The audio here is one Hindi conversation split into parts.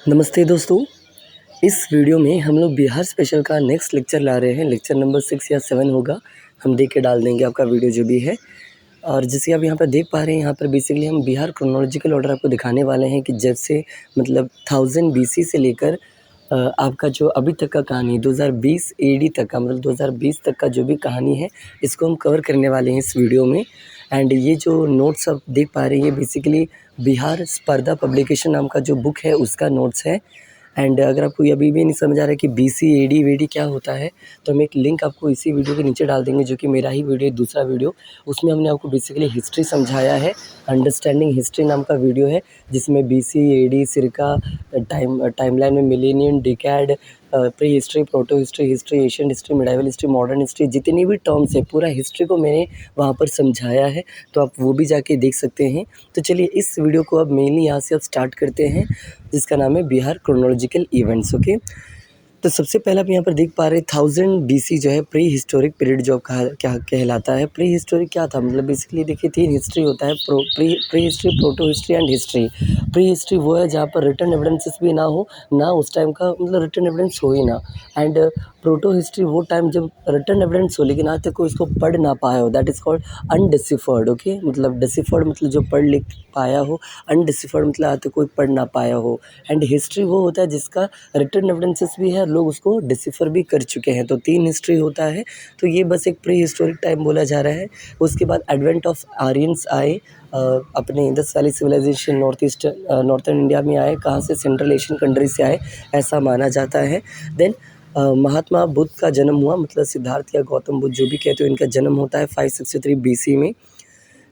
नमस्ते दोस्तों। इस वीडियो में हम लोग बिहार स्पेशल का नेक्स्ट लेक्चर ला रहे हैं। लेक्चर नंबर 6 या 7 होगा, हम देख के डाल देंगे आपका वीडियो जो भी है। और जैसे आप यहाँ पर देख पा रहे हैं, यहाँ पर बेसिकली हम बिहार क्रोनोलॉजिकल ऑर्डर आपको दिखाने वाले हैं कि जब से मतलब 1000 बीसी से लेकर आपका जो अभी तक का कहानी 2020 एडी तक का, मतलब 2020 तक का जो भी कहानी है, इसको हम कवर करने वाले हैं इस वीडियो में। एंड ये जो नोट्स आप देख पा रहे हैं, ये बेसिकली बिहार स्पर्धा पब्लिकेशन नाम का जो बुक है उसका नोट्स है। एंड अगर आपको ये अभी भी नहीं समझ आ रहा है कि बीसी एडी वेडी क्या होता है, तो हम एक लिंक आपको इसी वीडियो के नीचे डाल देंगे, जो कि मेरा ही वीडियो है, दूसरा वीडियो। उसमें हमने आपको बेसिकली हिस्ट्री समझाया है, अंडरस्टैंडिंग हिस्ट्री नाम का वीडियो है, जिसमें बीसी एडी सिरका टाइमलाइन में millennium decade, pre history, proto history, history, Asian history, medieval history, modern history, जितनी भी टर्म्स है पूरा हिस्ट्री को मैंने वहाँ पर समझाया है, तो आप वो भी जाके देख सकते हैं। तो चलिए इस वीडियो को अब मेनली यहाँ से अब स्टार्ट करते हैं, जिसका नाम है बिहार क्रोनोलॉजिकल इवेंट्स। ओके, तो सबसे पहले आप यहाँ पर देख पा रहे हैं 1000 बीसी जो है प्री हिस्टोरिक पीरियड जो कहा क्या कहलाता है। प्री हिस्टोरिक क्या था, मतलब बेसिकली देखिए 3 हिस्ट्री होता है, pre history, proto history and history. Pre history वो है जहाँ पर रिटन एविडेंसेस भी ना हो, ना उस टाइम का मतलब रिटन एविडेंस हो ही ना। एंड प्रोटो हिस्ट्री वो टाइम जब रिटन एविडेंस हो लेकिन आज तक कोई इसको पढ़ ना पाया हो, दैट इज़ कॉल्ड अनडिसिफर्ड। ओके, मतलब डिसिफर्ड मतलब जो पढ़ लिख पाया हो, अनडिसिफर्ड मतलब आज तक कोई पढ़ ना पाया हो। एंड हिस्ट्री वो होता है जिसका रिटन एविडेंसेस भी है, लोग उसको डिसिफर भी कर चुके हैं। तो 3 हिस्ट्री होता है, तो ये बस एक प्री हिस्टोरिक टाइम बोला जा रहा है। उसके बाद एडवेंट ऑफ आर्यंस आए, अपने Indus valley civilisation northern India में आए, कहाँ से, सेंट्रल एशियन कंट्री से आए, ऐसा माना जाता है। देन महात्मा बुद्ध का जन्म हुआ, मतलब सिद्धार्थ या गौतम बुद्ध जो भी कहते हो, इनका जन्म होता है 563 बीसी में।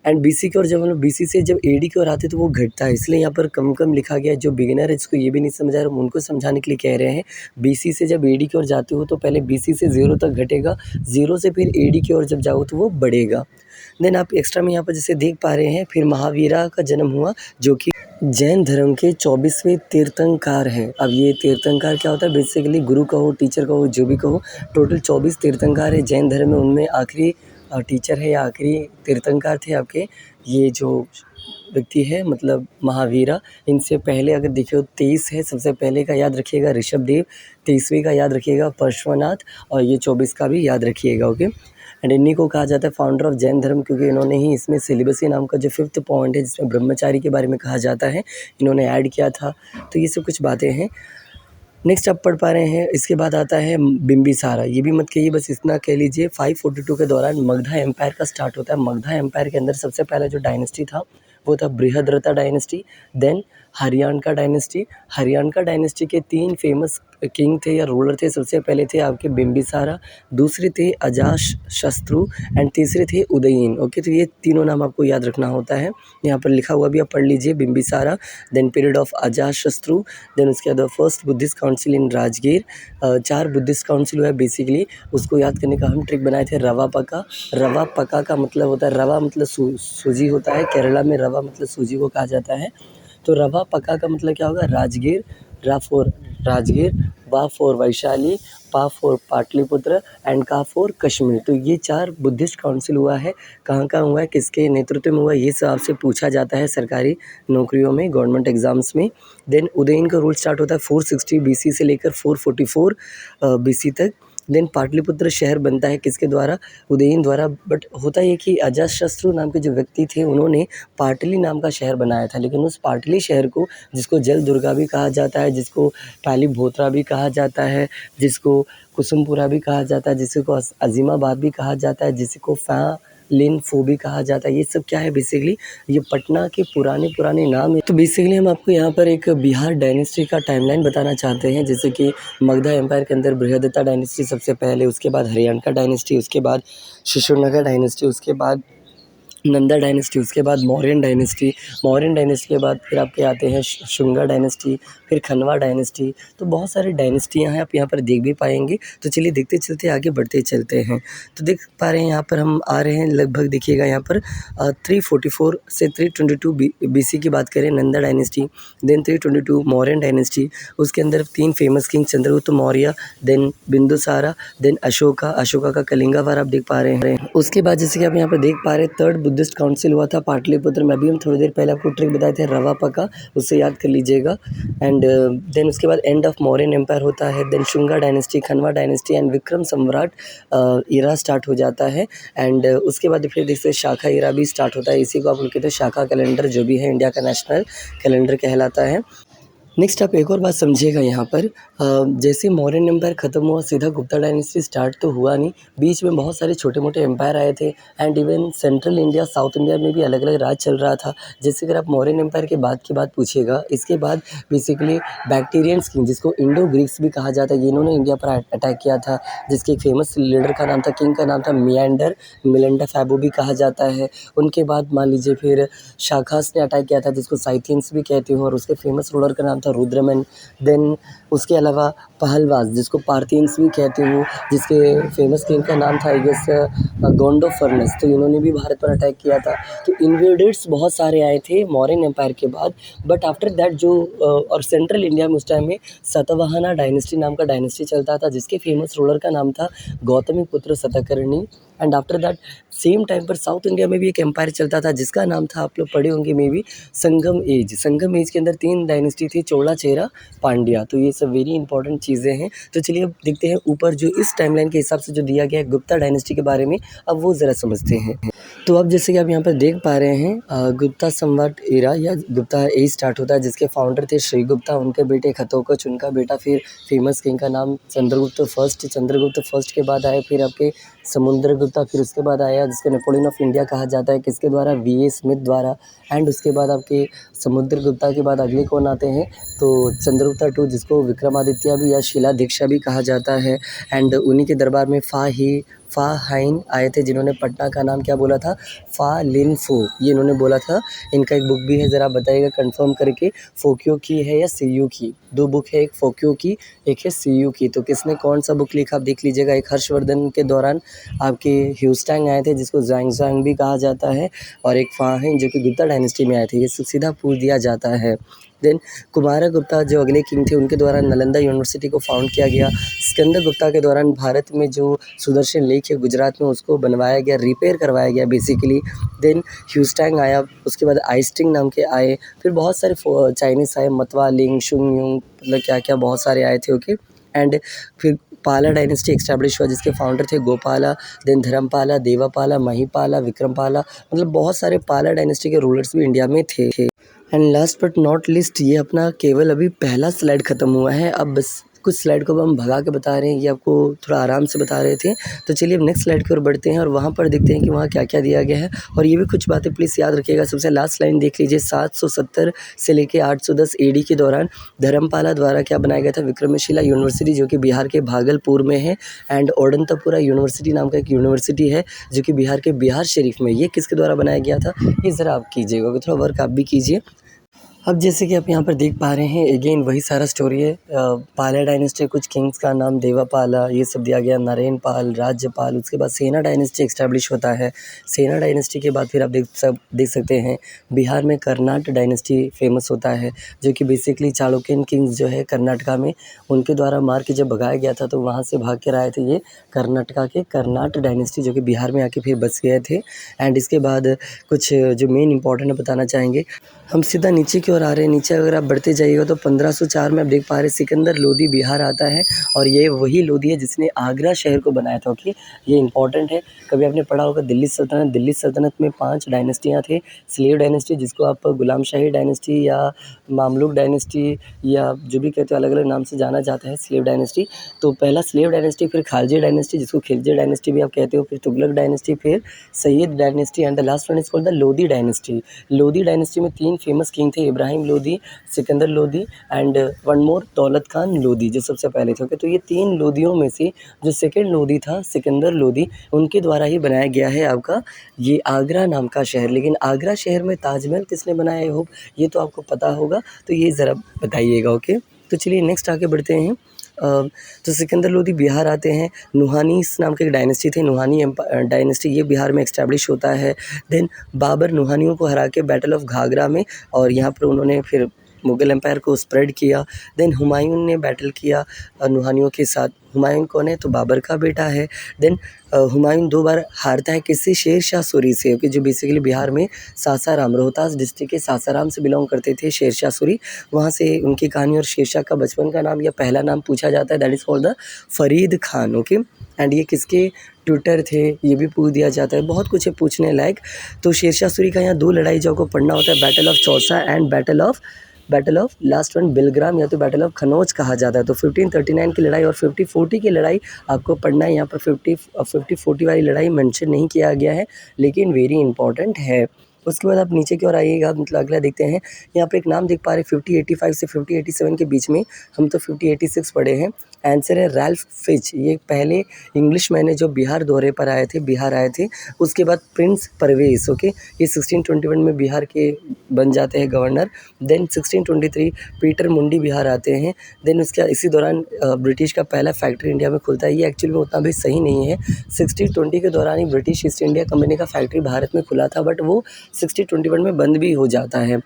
एंड बीसी की ओर जब हम लोग बीसी से जब एडी की ओर आते हैं तो वो घटता है, इसलिए यहाँ पर कम कम लिखा गया है। जो बिगिनर है जिसको ये भी नहीं समझ आ रहा, हम उनको समझाने के लिए कह रहे हैं। बीसी से जब एडी की ओर जाते हो तो पहले बीसी से 0 तक घटेगा, 0 से फिर एडी की ओर जब जाओ तो वो बढ़ेगा। देन आप एक्स्ट्रा में यहाँ पर जैसे देख पा रहे हैं, फिर महावीरा का जन्म हुआ, जो कि जैन धर्म के 24वें तीर्थंकर है। अब ये तीर्थंकर क्या होता है, बेसिकली गुरु कहो, टीचर कहो, जो भी कहो, टोटल 24 तीर्थंकर है जैन धर्म में, उनमें आखिरी टीचर है या आखिरी तीर्थंकर थे आपके ये जो व्यक्ति है, मतलब महावीरा। इनसे पहले अगर देखिए 23 है, सबसे पहले का याद रखिएगा ऋषभदेव, 23वें का याद रखिएगा पार्श्वनाथ, और ये 24 का भी याद रखिएगा। ओके, एंड इन्हीं को कहा जाता है फाउंडर ऑफ जैन धर्म, क्योंकि इन्होंने ही इसमें सिलिबसी नाम का जो 5th पॉइंट है जिसमें ब्रह्मचारी के बारे में कहा जाता है, इन्होंने ऐड किया था। तो ये सब कुछ बातें हैं। नेक्स्ट आप पढ़ पा रहे हैं, इसके बाद आता है बिंबिसारा। ये भी मत कहिए, बस इतना कह लीजिए। 542 के दौरान मगधा एम्पायर का स्टार्ट होता है। मगधा एम्पायर के अंदर सबसे पहला जो डायनेस्टी था वो था बृहद्रथा डायनेस्टी, देन हरियाणका डायनेस्टी। हरियाणका डायनेस्टी के 3 फेमस किंग थे या रूलर थे। सबसे पहले थे आपके बिंबिसारा, दूसरे थे अजातशत्रु एंड तीसरे थे उदयीन। ओके, तो ये तीनों नाम आपको याद रखना होता है, यहाँ पर लिखा हुआ भी आप पढ़ लीजिए। Bimbisara, then period of Ajatashatru, then उसके बाद first Buddhist council in Rajgir. 4 Buddhist council हुआ है बेसिकली, उसको याद करने का हम ट्रिक बनाए थे। रवा पका, रवा पका का मतलब होता है, रवा मतलब सूजी होता है, केरला में रवा मतलब सूजी को कहा जाता है। तो रवा पका का मतलब क्या होगा, राजगीर, रा फॉर राजगीर, वा फॉर वैशाली, पा फॉर पाटलिपुत्र एंड का फॉर कश्मीर। तो ये 4 बुद्धिस्ट काउंसिल हुआ है। कहाँ कहाँ हुआ है, किसके नेतृत्व में हुआ, ये सब आपसे पूछा जाता है सरकारी नौकरियों में, गवर्नमेंट एग्जाम्स में। देन उदयन का रूल स्टार्ट होता है 460 बीसी से लेकर 444 बीसी तक। देन पाटलिपुत्र शहर बनता है किसके द्वारा, उदयन द्वारा। बट होता ये कि अजातशत्रु नाम के जो व्यक्ति थे उन्होंने पाटली नाम का शहर बनाया था, लेकिन उस पाटली शहर को, जिसको जल दुर्गा भी कहा जाता है, जिसको पालीभोत्रा भी कहा जाता है, जिसको कुसुमपुरा भी कहा जाता है, जिसको अजीमाबाद भी कहा जाता है, जिसको लिन फो भी कहा जाता है, ये सब क्या है बेसिकली, ये पटना के पुराने नाम है। तो बेसिकली हम आपको यहाँ पर एक बिहार डायनेस्टी का टाइमलाइन बताना चाहते हैं, जैसे कि मगधा एम्पायर के अंदर बृहद्रथा डायनेस्टी सबसे पहले, उसके बाद हरियाणका डायनेस्टी, उसके बाद शिशुनागा डायनेस्टी, उसके बाद नंदा डायनेस्टी, उसके बाद मौर्यन डायनेस्टी, मौर्यन डायनेस्टी के बाद फिर आपके आते हैं शुंगा डायनेस्टी, फिर खनवा डायनेस्टी। तो बहुत सारी डायनेस्टियाँ हैं, आप यहाँ पर देख भी पाएंगे। तो चलिए देखते चलते आगे बढ़ते चलते हैं। तो देख पा रहे हैं यहाँ पर हम आ रहे हैं, लगभग देखिएगा यहाँ पर 344 से 322 बीसी की बात करें, Nanda dynasty, then 322 Mauryan dynasty. उसके अंदर 3 famous king, Chandragupta Maurya, then Bindusara, then Ashoka का कलिंगा वार आप देख पा रहे हैं। उसके बाद जैसे कि आप यहाँ पर देख पा रहे हैं 3rd बुद्धिस्ट काउंसिल हुआ था पाटलिपुत्र में। अभी हम थोड़ी देर पहले आपको ट्रिक बताए थे रवा पका, उससे याद कर लीजिएगा। एंड देन उसके बाद एंड ऑफ मौर्यन एम्पायर होता है, then Shunga dynasty, Kanva dynasty and Vikram Samrat era start हो जाता है। एंड उसके बाद फिर देखते शाखा इरा भी स्टार्ट होता है। इसी को आप लोग कहते हैं शाखा कैलेंडर, जो भी है इंडिया का नेशनल कैलेंडर कहलाता है। नेक्स्ट आप एक और बात समझिएगा यहाँ पर, जैसे मौर्यन एम्पायर ख़त्म हुआ सीधा गुप्ता डायनेस्टी स्टार्ट तो हुआ नहीं, बीच में बहुत सारे छोटे मोटे एम्पायर आए थे। And even central India, south India में भी अलग अलग राज चल रहा था। जैसे अगर आप मौर्यन एम्पायर के बाद की बात पूछिएगा, इसके बाद बेसिकली बैक्टीरियंस किंग, जिसको इंडो ग्रीक्स भी कहा जाता है, इन्होंने इंडिया पर अटैक किया था। जिसके एक फेमस लीडर का नाम था, किंग का नाम था मियांडर, मिलिंडा फैबो भी कहा जाता है। उनके बाद मान लीजिए फिर शाखास ने अटैक किया था, जिसको साइथियंस भी कहते हो, और उसके फेमस रूलर का नाम था रुद्रमन। देन उसके अलावा पहलवास, जिसको पार्थियंस भी कहते हो, जिसके फेमस किंग का नाम था आई गेस गोंडोफर्नस, तो इन्होंने भी भारत पर अटैक किया था। तो इन्वेडर्स बहुत सारे आए थे मौर्यन एम्पायर के बाद। बट आफ्टर दैट जो और सेंट्रल इंडिया में उस टाइम में सातवाहना डायनेस्टी नाम का डायनेस्टी चलता था, जिसके फेमस रूलर का नाम था गौतमी पुत्र Satakarni. And after that same time पर साउथ इंडिया में भी एक एम्पायर चलता था, जिसका नाम था, आप लोग पढ़े होंगे maybe, Sangam age. Sangam age के अंदर 3 डायनेस्टी थी, चोला, चेरा, पांड्या। तो ये सब वेरी इंपॉर्टेंट चीज़ें हैं। तो चलिए अब देखते हैं ऊपर जो इस टाइमलाइन के हिसाब से जो दिया गया है गुप्ता डायनेस्टी के बारे में, अब वो ज़रा समझते हैं। तो अब जैसे कि आप यहाँ पर देख पा रहे हैं, गुप्ता सम्राट एरा या गुप्ता एज स्टार्ट होता है, जिसके फाउंडर थे श्रीगुप्ता, उनके बेटे घतोत्कच, उनका बेटा फिर फेमस किंग का नाम चंद्रगुप्त फर्स्ट। चंद्रगुप्त फर्स्ट के बाद आए फिर आपके समुद्रगुप्ता, फिर उसके बाद आया जिसको नेपोलियन ऑफ इंडिया कहा जाता है, किसके द्वारा, वी ए स्मिथ द्वारा। एंड उसके बाद आपके समुद्रगुप्ता के बाद अगले कौन आते हैं, तो चंद्रगुप्ता टू, जिसको विक्रमादित्य भी या शिला दीक्षा भी कहा जाता है। एंड उन्हीं के दरबार में फा हाइन आए थे, जिन्होंने पटना का नाम क्या बोला था, फा लिन फो, ये इन्होंने बोला था। इनका एक बुक भी है, ज़रा बताइएगा कंफर्म करके, फोक्यो की है या सीयू की। 2 बुक है, एक फोक्यो की, एक है सीयू की। तो किसने कौन सा बुक लिखा आप देख लीजिएगा। एक हर्षवर्धन के दौरान आपके ह्यूस्टैंग आए थे, जिसको ज़ैंग भी कहा जाता है, और एक फा हाइन जो कि गुप्ता डायनेस्टी में आए थे। ये सीधा पूछ दिया जाता है। देन कुमारगुप्ता जो अगले किंग थे, उनके द्वारा नालंदा यूनिवर्सिटी को फाउंड किया गया। स्कंदगुप्ता के दौरान भारत में जो सुदर्शन लेक है गुजरात में, उसको बनवाया गया, रिपेयर करवाया गया बेसिकली। देन ह्यूस्टैंग आया, उसके बाद आइस्टिंग नाम के आए, फिर बहुत सारे चाइनीज़ आए, मतवा, लिंग, शुंग, युंग, मतलब क्या क्या बहुत सारे आए थे। ओके। एंड फिर पाला डायनेस्टी एस्टैब्लिश हुआ, जिसके फाउंडर थे गोपाला, देन धर्मपाला, देवापाला, महिपाला, विक्रमपाला, मतलब बहुत सारे पाला डायनेस्टी के रूलर्स भी इंडिया में थे। And last but not list, ये अपना केवल अभी पहला स्लाइड ख़त्म हुआ है। अब बस कुछ स्लाइड को अब हम भगा के बता रहे हैं, ये आपको थोड़ा आराम से बता रहे थे। तो चलिए अब नेक्स्ट स्लाइड की ओर बढ़ते हैं और वहाँ पर देखते हैं कि वहाँ क्या क्या दिया गया है। और ये भी कुछ बातें प्लीज़ याद रखिएगा। सबसे लास्ट लाइन देख लीजिए, 770 से लेके 810 एडी के दौरान धर्मपाला द्वारा क्या बनाया गया था, विक्रमशिला यूनिवर्सिटी, जो कि बिहार के भागलपुर में है। एंड ओडंतपुरा यूनिवर्सिटी नाम का एक यूनिवर्सिटी है, जो कि बिहार के बिहार शरीफ में। ये किसके द्वारा बनाया गया था, ये ज़रा आप कीजिएगा, थोड़ा वर्क आप भी कीजिए। अब जैसे कि आप यहाँ पर देख पा रहे हैं, अगेन वही सारा स्टोरी है। पाला डायनेस्टी, कुछ किंग्स का नाम देवापाला, ये सब दिया गया, नरेन पाल, राज्यपाल। उसके बाद सेना डायनेस्टी एस्टैब्लिश होता है। सेना डायनेस्टी के बाद फिर आप देख सकते हैं बिहार में कर्नाट डायनेस्टी फेमस होता है, जो कि बेसिकली चालुक्यन किंग्स जो है कर्नाटका में, उनके द्वारा मार के जब भगाया गया था, तो वहाँ से भाग कर आए थे ये कर्नाटका के कर्नाट डायनेस्टी, जो कि बिहार में आके फिर बस गए थे। एंड इसके बाद कुछ जो मेन इंपॉर्टेंट है बताना चाहेंगे। हम सीधा नीचे की ओर आ रहे हैं। नीचे अगर आप बढ़ते जाइएगा तो 1504 में आप देख पा रहे हैं सिकंदर लोदी बिहार आता है, और ये वही लोदी है जिसने आगरा शहर को बनाया था। ओके, ये इंपॉर्टेंट है। कभी आपने पढ़ा होगा दिल्ली सल्तनत में 5 डायनेस्टियाँ थे। स्लेव डायनेस्टी, जिसको आप गुलाम शाही डायनेस्टी या मामलुक डायनेस्टी या जो भी कहते हो, अलग अलग नाम से जाना जाता है स्लेव डायनेस्टी। तो पहला स्लेव डायनेस्टी, फिर खालजे डायनेस्टी, जिसको खिलजी डायनेस्टी भी आप कहते हो, फिर तुगलक डायनेस्टी, फिर Syed dynasty, and the last one is called the Lodi dynasty. Lodi dynasty में 3 फेमस किंग थे, Ibrahim Lodi, Sikandar Lodi and one more दौलत खान लोदी, जो सबसे पहले थे। ओके, तो ये 3 लोदियों में से जो सेकंड लोदी था, सिकंदर लोदी, उनके द्वारा ही बनाया गया है आपका ये आगरा नाम का शहर। लेकिन आगरा शहर में ताजमहल किसने बनाया है, होप ये तो आपको पता होगा, तो ये ज़रा बताइएगा। ओके, तो चलिए नेक्स्ट आगे बढ़ते हैं। तो सिकंदर लोदी बिहार आते हैं। नुहानीस नाम के एक डायनेस्टी थे, नुहानी डायनेस्टी, ये बिहार में एस्टैब्लिश होता है। देन बाबर नुहानियों को हरा के बैटल ऑफ घाघरा में, और यहाँ पर उन्होंने फिर मुग़ल एम्पायर को स्प्रेड किया। देन हुमायूं ने बैटल किया नुहानियों के साथ। हुमायूं कौन है? तो बाबर का बेटा है। देन हुमायूं 2 बार हारता है किससे? शेर शाह सूरी से, ओके, जो बेसिकली बिहार में सासाराम, रोहतास डिस्ट्रिक्ट के सासाराम से बिलोंग करते थे शेर शाह सूरी। वहाँ से उनकी कहानी और शेर शाह का बचपन का नाम या पहला नाम पूछा जाता है, that is called the Farid Khan, okay. And ये किसके ट्यूटर थे ये भी पूछ दिया जाता है, बहुत कुछ है पूछने लायक। तो शेर शाह सूरी का यहाँ 2 लड़ाई जो आपको पढ़ना होता है, battle of Chausa and battle of last one Bilgram या तो बैटल ऑफ खनौज कहा जाता है। तो 1539 की लड़ाई और 50-40 की लड़ाई आपको पढ़ना है। यहाँ पर 50-40 वाली लड़ाई मेंशन नहीं किया गया है, लेकिन वेरी इंपॉर्टेंट है। उसके बाद आप नीचे की ओर आइएगा, मतलब अगला देखते हैं। यहाँ पे एक नाम देख पा रहे 5085 से 5087 के बीच में, हम तो 5086 पढ़े हैं। आंसर है रैल्फ फिच। ये पहले इंग्लिश मैन है जो बिहार दौरे पर आए थे, बिहार आए थे। उसके बाद प्रिंस परवेज़, ओके, ये 1621 में बिहार के बन जाते हैं गवर्नर। देन 1623 पीटर मुंडी बिहार आते हैं। देन उसके इसी दौरान ब्रिटिश का पहला फैक्ट्री इंडिया में खुलता है। ये एक्चुअली में उतना भी सही नहीं है। 1620 के दौरान ही ब्रिटिश ईस्ट इंडिया कंपनी का फैक्ट्री भारत में खुला था, बट वो 1621 में बंद भी हो जाता है।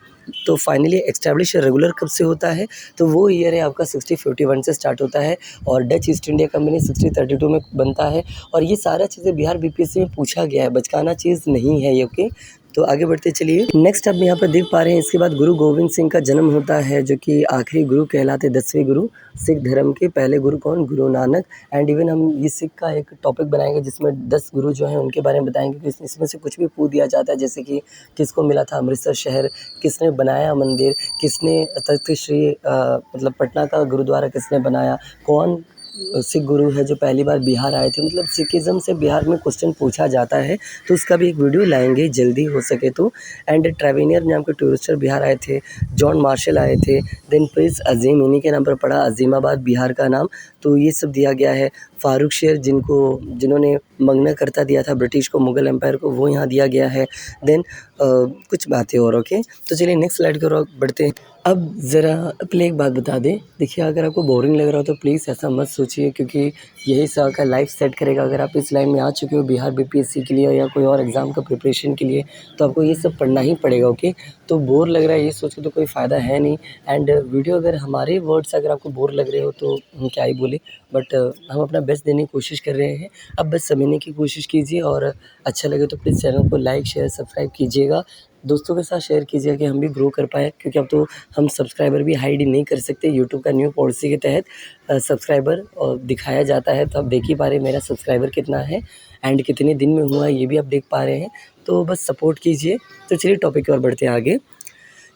तो फाइनली एस्टैब्लिश रेगुलर कब से होता है? तो वो ईयर है आपका 1651 से स्टार्ट होता है और डच ईस्ट इंडिया कंपनी 1632 में बनता है। और ये सारा चीज़ें बिहार बीपीएससी में पूछा गया है, बचकाना चीज़ नहीं है ये, ओके। तो आगे बढ़ते चलिए। नेक्स्ट आप यहाँ पर देख पा रहे हैं, इसके बाद गुरु गोविंद सिंह का जन्म होता है, जो कि आखिरी गुरु कहलाते, 10वें गुरु सिख धर्म के। पहले गुरु कौन? गुरु नानक। एंड इवन हम ये सिख का एक टॉपिक बनाएंगे जिसमें 10 गुरु जो हैं उनके बारे में बताएंगे, क्योंकि इसमें से कुछ भी पूछ दिया जाता है, जैसे कि किसको मिला था अमृतसर शहर, किसने बनाया मंदिर, किसने तख्त श्री मतलब पटना का गुरुद्वारा किसने बनाया, कौन सिख गुरु है जो पहली बार बिहार आए थे। मतलब सिखिज़्म से बिहार में क्वेश्चन पूछा जाता है, तो उसका भी एक वीडियो लाएंगे जल्दी हो सके तो। एंड ट्रैवेनियर नाम के टूरिस्टर बिहार आए थे, जॉन मार्शल आए थे। देन प्रिंस अजीम, इन्हीं के नाम पर पड़ा अजीमाबाद बिहार का नाम। तो ये सब दिया गया है। फारूक शेर जिन्होंने मंगना करता दिया था ब्रिटिश को, मुग़ल एम्पायर को, वो यहाँ दिया गया है। देन कुछ बातें और, ओके। तो चलिए नेक्स्ट स्लाइड की ओर बढ़ते हैं। अब ज़रा पहले एक बात बता दें, देखिए अगर आपको बोरिंग लग रहा हो तो प्लीज़ ऐसा मत सोचिए, क्योंकि यही सब का लाइफ सेट करेगा। अगर आप इस लाइन में आ चुके हो बिहार बीपीएससी के लिए या कोई और एग्ज़ाम का प्रिपरेशन के लिए, तो आपको ये सब पढ़ना ही पड़ेगा, ओके। तो बोर लग रहा है ये सोच के तो कोई फ़ायदा है नहीं। एंड वीडियो अगर हमारे वर्ड्स अगर आपको बोर लग रहे हो तो हम क्या ही बोले, बट हम अपना बेस्ट देने की कोशिश कर रहे हैं। अब बस समझने की कोशिश कीजिए, और अच्छा लगे तो प्लीज़ चैनल को लाइक शेयर सब्सक्राइब कीजिएगा, दोस्तों के साथ शेयर कीजिएगा कि हम भी ग्रो कर पाएँ, क्योंकि अब तो हम सब्सक्राइबर भी हाइड नहीं कर सकते। यूट्यूब का न्यू पॉलिसी के तहत सब्सक्राइबर दिखाया जाता है, तो आप देख ही पा रहे हैं मेरा सब्सक्राइबर कितना है एंड कितने दिन में हुआ है, ये भी आप देख पा रहे हैं। तो बस सपोर्ट कीजिए। तो चलिए टॉपिक की ओर बढ़ते हैं आगे।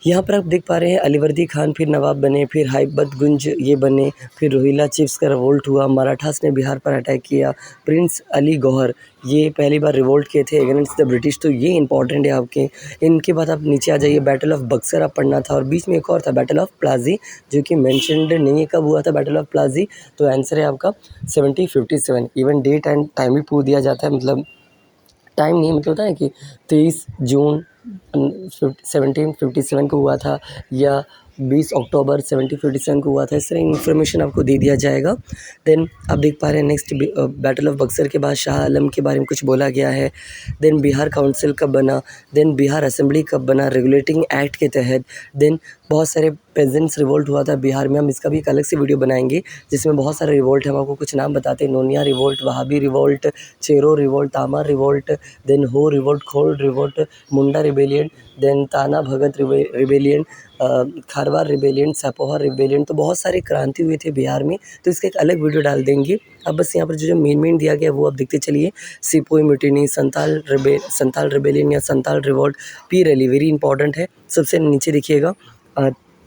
यहाँ पर आप देख पा रहे हैं अलीवर्दी खान फिर नवाब बने, फिर हैबतगंज ये बने, फिर रोहिला चिफ्स का रिवोल्ट हुआ, मराठास ने बिहार पर अटैक किया, प्रिंस अली गौहर ये पहली बार रिवोल्ट किए थे अगेंस्ट द ब्रिटिश। तो ये इंपॉर्टेंट है आपके। इनके बाद आप नीचे आ जाइए, बैटल ऑफ बक्सर आप पढ़ना था, और बीच में एक और था बैटल ऑफ प्लाजी, जो कि मेंशनड नहीं है कब हुआ था बैटल ऑफ प्लाजी। तो आंसर है आपका 1757। इवन डेट एंड टाइम भी पूछ दिया जाता है, मतलब टाइम नहीं, मतलब होता है कि 23 जून 1757 को हुआ था या 20 अक्टूबर 1757 को हुआ था। इस तरह इन्फॉर्मेशन आपको दे दिया जाएगा। देन आप देख पा रहे हैं नेक्स्ट बैटल ऑफ बक्सर के बाद शाह आलम के बारे में कुछ बोला गया है। देन बिहार काउंसिल कब बना, देन बिहार असेंबली कब बना रेगुलेटिंग एक्ट के तहत। देन बहुत सारे पेजेंट्स रिवोल्ट हुआ था बिहार में, हम इसका भी एक अलग से वीडियो बनाएंगे जिसमें बहुत सारे रिवोल्ट हैं। हम आपको कुछ नाम बताते हैं, Nonia revolt, Wahabi revolt, Chero revolt, Tamar revolt, then Ho revolt, Kol revolt, Munda rebellion, then Tana Bhagat rebellion, Kharwar rebellion, Sapohar rebellion. तो बहुत सारे क्रांति हुए थे बिहार में, तो इसका एक अलग वीडियो डाल देंगे। अब बस यहाँ पर जो मेन दिया गया है वो आप देखते चलिए। सिपोही म्यूटिनी, संताल रिबेलियन या संताल रिवोल्ट, पीर अली वेरी इंपॉर्टेंट है। सबसे नीचे देखिएगा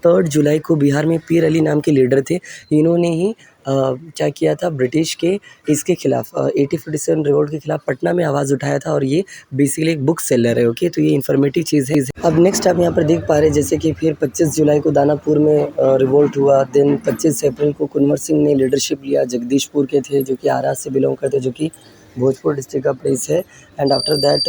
3 जुलाई को बिहार में पीर अली नाम के लीडर थे। इन्होंने ही क्या किया था ब्रिटिश के इसके खिलाफ 1847 रिवोल्ट के खिलाफ पटना में आवाज़ उठाया था, और ये बेसिकली एक बुक सेलर है, ओके। तो ये इन्फॉर्मेटिव चीज़ है। अब नेक्स्ट आप यहाँ पर देख पा रहे हैं जैसे कि फिर 25 जुलाई को दानापुर में रिवोल्ट हुआ। देन 25 अप्रैल को कुंवर सिंह ने लीडरशिप लिया, जगदीशपुर के थे जो कि आरा से बिलोंग करते, जो कि भोजपुर डिस्ट्रिक्ट का प्लेस है। एंड आफ्टर दैट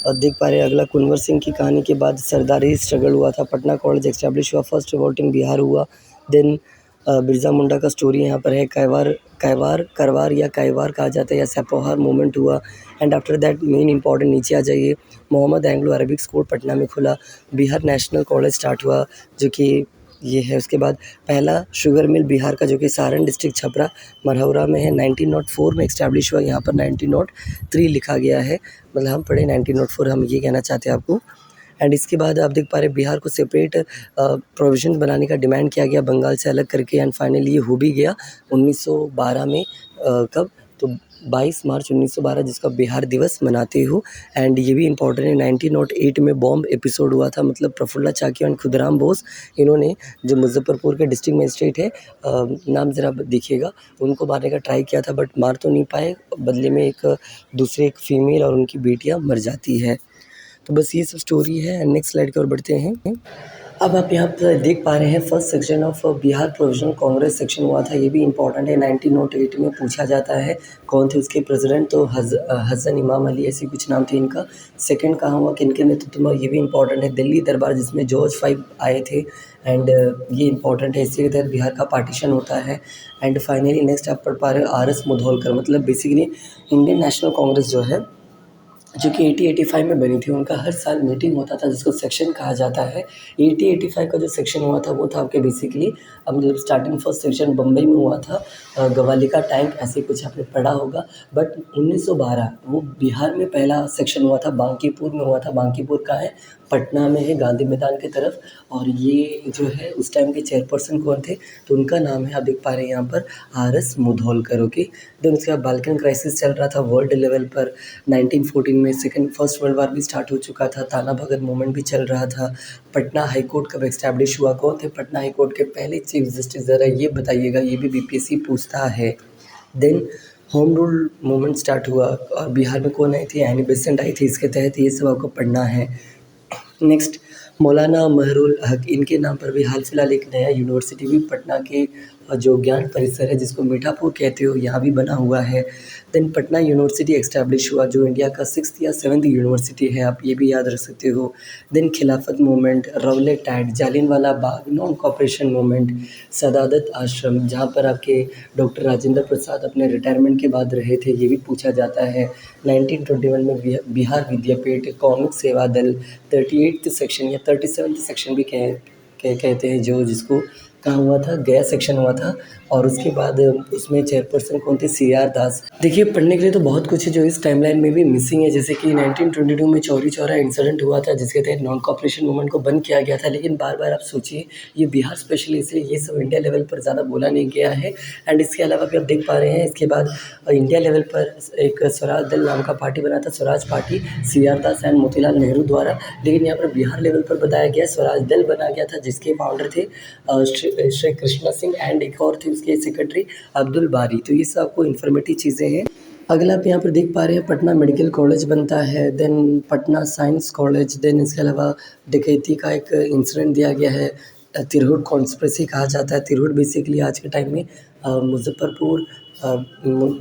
देख पा रहे हैं अगला कुंवर सिंह की कहानी के बाद सरदारी स्ट्रगल हुआ था, पटना कॉलेज एस्टैब्लिश हुआ, फर्स्ट रिवोल्ट इन बिहार हुआ। देन बिरसा मुंडा का स्टोरी यहाँ पर है, करवार या कैवार कहा जाता है, या सपोहार मूवमेंट हुआ। And after that main important नीचे आ जाइए, Mohammad Anglo Arabic school Patna में खुला, बिहार नेशनल कॉलेज स्टार्ट हुआ, जो कि ये है। उसके बाद पहला शुगर मिल बिहार का जो कि सारण डिस्ट्रिक्ट छपरा मरहौरा में है, 1904 में इस्टेब्लिश हुआ। यहाँ पर 1903 लिखा गया है, मतलब हम पढ़े 1904, हम ये कहना चाहते हैं आपको। एंड इसके बाद आप देख पा रहे हैं बिहार को सेपरेट प्रोविज़न बनाने का डिमांड किया गया बंगाल से अलग करके, एंड फाइनली ये हो भी गया 1912 में। कब? तो 22 मार्च 1912, जिसका बिहार दिवस मनाते हो। एंड ये भी इम्पॉर्टेंट है, 1908 में बॉम्ब एपिसोड हुआ था, मतलब प्रफुल्ला चाकी एंड खुदराम बोस, इन्होंने जो मुजफ्फरपुर के डिस्ट्रिक्ट मजिस्ट्रेट है, नाम ज़रा देखिएगा, उनको मारने का ट्राई किया था बट मार तो नहीं पाए, बदले में एक दूसरे एक फीमेल और उनकी बेटियाँ मर जाती है। तो बस ये सब स्टोरी है। नेक्स्ट स्लाइड की ओर बढ़ते हैं। अब आप यहाँ पर देख पा रहे हैं first section of Bihar provisional Congress section हुआ था, ये भी इम्पॉर्टेंट है। 1908 में पूछा जाता है कौन थे उसके प्रेसिडेंट, तो हसन इमाम अली ऐसी कुछ नाम थे इनका। सेकंड कहाँ हुआ, किनके नेतृत्व में, ये भी इम्पॉर्टेंट है। दिल्ली दरबार जिसमें जॉर्ज 5 आए थे, एंड ये इंपॉर्टेंट है, इसी के तहत बिहार का पार्टीशन होता है। एंड फाइनली नेक्स्ट आप पढ़ पा रहे हो आर.एस. मुधोलकर, मतलब बेसिकली इंडियन नेशनल कांग्रेस जो है, जो कि 80-85 में बनी थी, उनका हर साल मीटिंग होता था जिसको सेक्शन कहा जाता है। 80-85 का जो सेक्शन हुआ था वो था आपके बेसिकली, मतलब स्टार्टिंग फर्स्ट सेक्शन बम्बई में हुआ था, गवाली का टैंक ऐसे कुछ आपने पढ़ा होगा। बट 1912 वो बिहार में पहला सेक्शन हुआ था, बांकीपुर में हुआ था। बांकीपुर कहाँ है? पटना में है, गांधी मैदान की तरफ। और ये जो है उस टाइम के चेयरपर्सन कौन थे, तो उनका नाम है, आप देख पा रहे हैं यहाँ पर, आर.एस. मुधोलकर। ओके, देन उसके बाद बाल्कन क्राइसिस चल रहा था वर्ल्ड लेवल पर। 1914 में फर्स्ट वर्ल्ड वार भी स्टार्ट हो चुका था, ताना भगत मूवमेंट भी चल रहा था। पटना हाई कोर्ट कब एस्टैब्लिश हुआ, कौन थे पटना हाई कोर्ट के पहले चीफ जस्टिस, ज़रा ये बताइएगा, ये भी बीपीएससी पूछता है। Then home rule movement start हुआ, और बिहार में कौन आई थी, एनी बेसेंट आई थी, इसके तहत ये सब आपको पढ़ना है। नेक्स्ट मौलाना महरुल हक, इनके नाम पर भी हाल फिलहाल एक नया यूनिवर्सिटी भी पटना के जो ज्ञान परिसर है जिसको मीठापुर कहते हो, यहाँ भी बना हुआ है। देन पटना यूनिवर्सिटी एस्टैब्लिश हुआ, जो इंडिया का 6th या 7th यूनिवर्सिटी है, आप ये भी याद रख सकते हो। देन खिलाफत movement, Rowlatt act, Jallianwala Bagh, non cooperation movement, सदादत आश्रम जहाँ पर आपके डॉक्टर राजेंद्र प्रसाद अपने रिटायरमेंट के बाद रहे थे, ये भी पूछा जाता है। 1921 में बिहार विद्यापीठ, कॉमिक सेवा दल, 38th सेक्शन या 37th सेक्शन भी कहते हैं, जो जिसको कहाँ हुआ था, गया सेक्शन हुआ था। और उसके बाद उसमें चेयरपर्सन कौन थे, सी.आर. दास। देखिए पढ़ने के लिए तो बहुत कुछ है जो इस टाइमलाइन में भी मिसिंग है, जैसे कि 1922 में चौरी चौरा इंसिडेंट हुआ था जिसके तहत नॉन कॉपरेशन मूवमेंट को बंद किया गया था। लेकिन बार बार आप सोचिए, ये बिहार स्पेशली, इसलिए ये सब इंडिया लेवल पर ज़्यादा बोला नहीं गया है। एंड इसके अलावा भी आप देख पा रहे हैं, इसके बाद इंडिया लेवल पर एक स्वराज दल नाम का पार्टी बना था, Swaraj party, CR. Das and Motilal Nehru द्वारा। लेकिन यहाँ पर बिहार लेवल पर बताया गया स्वराज दल बना गया था, जिसके फाउंडर थे श्री कृष्णा सिंह, एंड एक और थे उसके सेक्रेटरी अब्दुल बारी। तो ये सब आपको इन्फॉर्मेटिव चीज़ें हैं। अगला आप यहाँ पर देख पा रहे हैं पटना मेडिकल कॉलेज बनता है, then Patna science college, then इसके अलावा डकैती का एक इंसिडेंट दिया गया है, तिरहुत कॉन्स्पिरेसी कहा जाता है। तिरहुत बेसिकली आज के टाइम में मुजफ्फरपुर,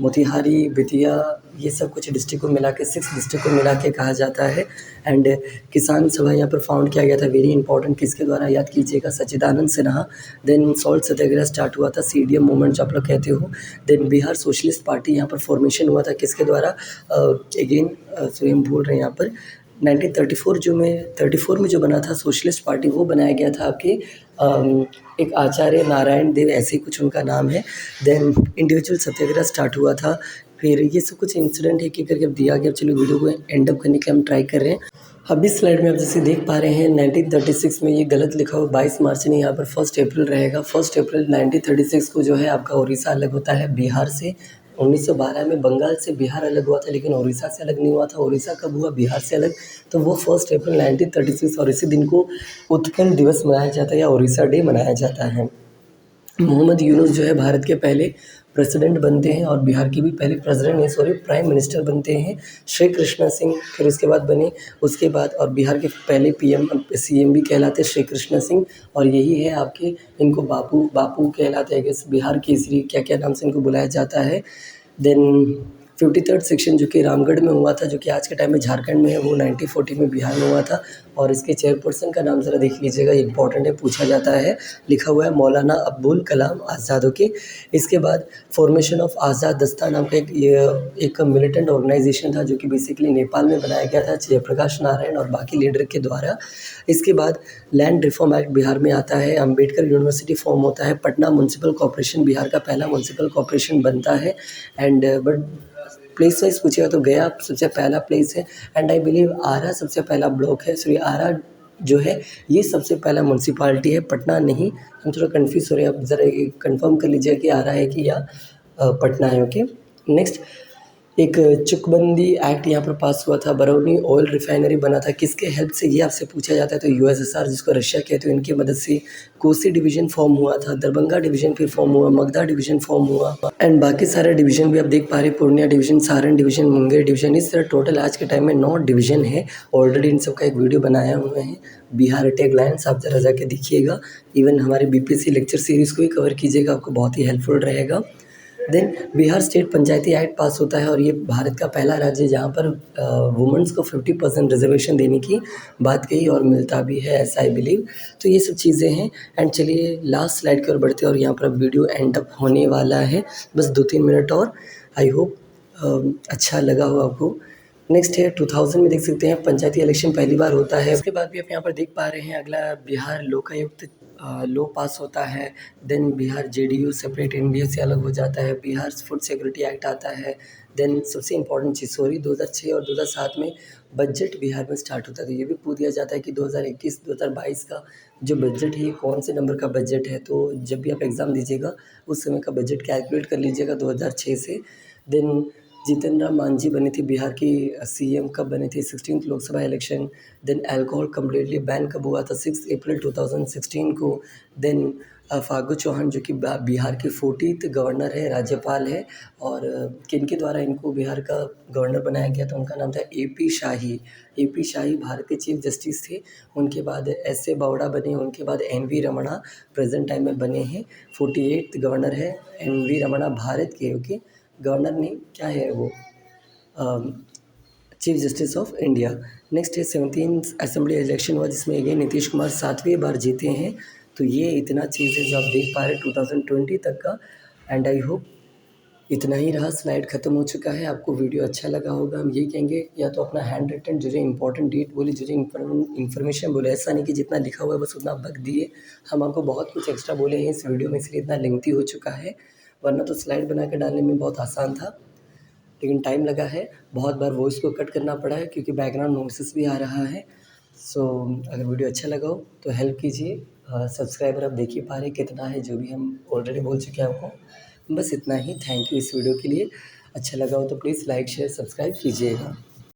मोतिहारी, बेतिया, ये सब कुछ डिस्ट्रिक्ट को मिला के 6 डिस्ट्रिक्ट को मिला के कहा जाता है। एंड किसान सभा यहाँ पर फाउंड किया गया था, वेरी इंपॉर्टेंट, किसके द्वारा, याद कीजिएगा, सच्चिदानंद सिन्हा। देन सॉल्ट सत्याग्रह स्टार्ट हुआ था, सीडीएम मूवमेंट जो आप लोग कहते हो। देन बिहार सोशलिस्ट पार्टी यहाँ पर फॉर्मेशन हुआ था, किसके द्वारा, अगेन स्वयं भूल रहे हैं यहाँ पर, 1934 में जो बना था सोशलिस्ट पार्टी, वो बनाया गया था आपके एक आचार्य नारायण देव, ऐसे ही कुछ उनका नाम है। देन इंडिविजुअल सत्याग्रह स्टार्ट हुआ था। फिर ये सब कुछ इंसिडेंट एक एक करके अब दिया गया। चलो वीडियो को एंड अप करने के हम ट्राई कर रहे हैं। अब इस स्लाइड में आप जैसे देख पा रहे हैं 1936 में, ये गलत लिखा हुआ 22 मार्च नहीं, यहाँ पर 1 अप्रैल रहेगा। 1 अप्रैल 1936 को जो है आपका उड़ीसा अलग होता है बिहार से। 1912 में बंगाल से बिहार अलग हुआ था, लेकिन उड़ीसा से अलग नहीं हुआ था। उड़ीसा कब हुआ, बिहार से अलग, तो वो 1 अप्रैल 1936, और इसी दिन को उत्कल दिवस मनाया जाता है या उड़ीसा डे मनाया जाता है। मोहम्मद यूनुस जो है भारत के पहले प्रेसिडेंट बनते हैं, और बिहार के भी पहले प्रेसिडेंट नहीं, सॉरी, प्राइम मिनिस्टर बनते हैं। श्री कृष्णा सिंह फिर उसके बाद बने, उसके बाद, और बिहार के पहले पीएम सीएम भी कहलाते श्री कृष्णा सिंह। और यही है आपके, इनको बापू कहलाते हैं, बिहार केसरी, क्या क्या नाम से इनको बुलाया जाता है। देन 53rd सेक्शन जो कि रामगढ़ में हुआ था, जो कि आज के टाइम में झारखंड में है, वो 1940 में बिहार में हुआ था। और इसके चेयरपर्सन का नाम ज़रा देख लीजिएगा, इंपॉर्टेंट है, पूछा जाता है। लिखा हुआ है मौलाना अब्दुल कलाम आज़ाद। ओके, इसके बाद फॉर्मेशन ऑफ आज़ाद दस्ता नाम का एक मिलिटेंट ऑर्गेनाइजेशन था, जो कि बेसिकली नेपाल में बनाया गया था जयप्रकाश नारायण और बाकी लीडर के द्वारा। इसके बाद लैंड रिफॉर्म एक्ट बिहार में आता है, अम्बेडकर यूनिवर्सिटी फॉर्म होता है, पटना म्युनिसिपल कॉर्पोरेशन बिहार का पहला म्युनिसिपल कॉर्पोरेशन बनता है। एंड बट प्लेस वाइज पूछेगा तो गया सबसे पहला प्लेस है। एंड आई बिलीव आरा सबसे पहला ब्लॉक है, सॉरी आरा जो है ये सबसे पहला म्यूनसिपाल्टी है, पटना नहीं। हम थोड़ा कन्फ्यूज़ हो रहे हैं, आप ज़रा कंफर्म कर लीजिए कि आरा है कि या पटना है। ओके, नेक्स्ट एक चकबंदी एक्ट यहाँ पर पास हुआ था, बरौनी ऑयल रिफाइनरी बना था, किसके हेल्प से ये आपसे पूछा जाता है तो यूएसएसआर जिसको रशिया कहते हैं इनकी मदद से कोसी डिवीज़न फॉर्म हुआ था, दरभंगा डिवीज़न फिर फॉर्म हुआ, मगधा डिवीज़न फॉर्म हुआ। एंड बाकी सारे डिवीज़न भी आप देख पा रहे हैं, Purnia division, Saran division, Munger division, इस तरह टोटल आज के टाइम में 9 डिवीज़न है। ऑलरेडी इन सब का एक वीडियो बनाया हुआ है, बिहार टैग लाइन्स, आप ज़रा जाके देखिएगा। इवन हमारे बीपीएससी लेक्चर सीरीज़ को भी कवर कीजिएगा, आपको बहुत ही हेल्पफुल रहेगा। देन बिहार स्टेट पंचायती एक्ट पास होता है और ये भारत का पहला राज्य जहाँ पर वुमेन्स को 50% रिजर्वेशन देने की बात कही और मिलता भी है, ऐसा आई बिलीव। तो ये सब चीज़ें हैं। एंड चलिए लास्ट स्लाइड की ओर बढ़ते हैं और यहाँ पर अब वीडियो एंड अप होने वाला है, बस 2-3 मिनट और। आई होप अच्छा लगा हो आपको। नेक्स्ट है 2000 में देख सकते हैं पंचायती इलेक्शन पहली बार होता है। उसके बाद भी आप यहाँ पर देख पा रहे हैं अगला बिहार लोकायुक्त लॉ पास होता है। Then Bihar JDU separate India से अलग हो जाता है, बिहार फूड सिक्योरिटी एक्ट आता है। देन सबसे इम्पोर्टेंट चीज़, सॉरी, 2006 और 2007 में बजट बिहार में स्टार्ट होता है। तो ये भी पूछ दिया जाता है कि 2021-2022 का जो बजट है ये कौन से नंबर का बजट है। तो जब भी आप एग्ज़ाम दीजिएगा उस समय का बजट कैलकुलेट कर लीजिएगा 2006 से। देन जीतन राम मांझी बने थे बिहार की सीएम, कब बने थे? 16th Lok Sabha election. Then alcohol completely ban कब हुआ था? 6 अप्रैल 2016 को। देन फागू चौहान जो कि बिहार के 40th गवर्नर है, राज्यपाल है। और किनके द्वारा इनको बिहार का गवर्नर बनाया गया था? उनका नाम था एपी शाही। एपी शाही भारत के चीफ जस्टिस थे। उनके बाद एस ए बावड़ा बने, उनके बाद N V Ramana present time में बने हैं, 48th गवर्नर है एन वी रमणा भारत के। ओके, गवर्नर नहीं, क्या है वो, chief justice of India. Next है 17th असेंबली इलेक्शन हुआ जिसमें अगेन नीतीश कुमार 7वीं बार जीते हैं। तो ये इतना चीज़ है जो आप देख पा रहे हैं 2020 तक का। एंड आई होप इतना ही रहा, स्लाइड ख़त्म हो चुका है। आपको वीडियो अच्छा लगा होगा। हम यही कहेंगे या तो अपना हैंड रिटन जो इंपॉर्टेंट डेट बोली, जो इन्फॉर्मेशन बोले, ऐसा नहीं कि जितना लिखा हुआ है बस उतना बक दिए। हम आपको बहुत कुछ एक्स्ट्रा बोले हैं इस वीडियो में, इसलिए इतना लेंथी हो चुका है। वरना तो स्लाइड बना के डालने में बहुत आसान था, लेकिन टाइम लगा है। बहुत बार वॉइस को कट करना पड़ा है क्योंकि बैकग्राउंड नॉइसेस भी आ रहा है। सो अगर वीडियो अच्छा लगा हो तो हेल्प कीजिए। सब्सक्राइबर आप देख ही पा रहे कितना है, जो भी हम ऑलरेडी बोल चुके हैं आपको। बस इतना ही, थैंक यू इस वीडियो के लिए। अच्छा लगा हो तो प्लीज़ लाइक शेयर सब्सक्राइब कीजिएगा।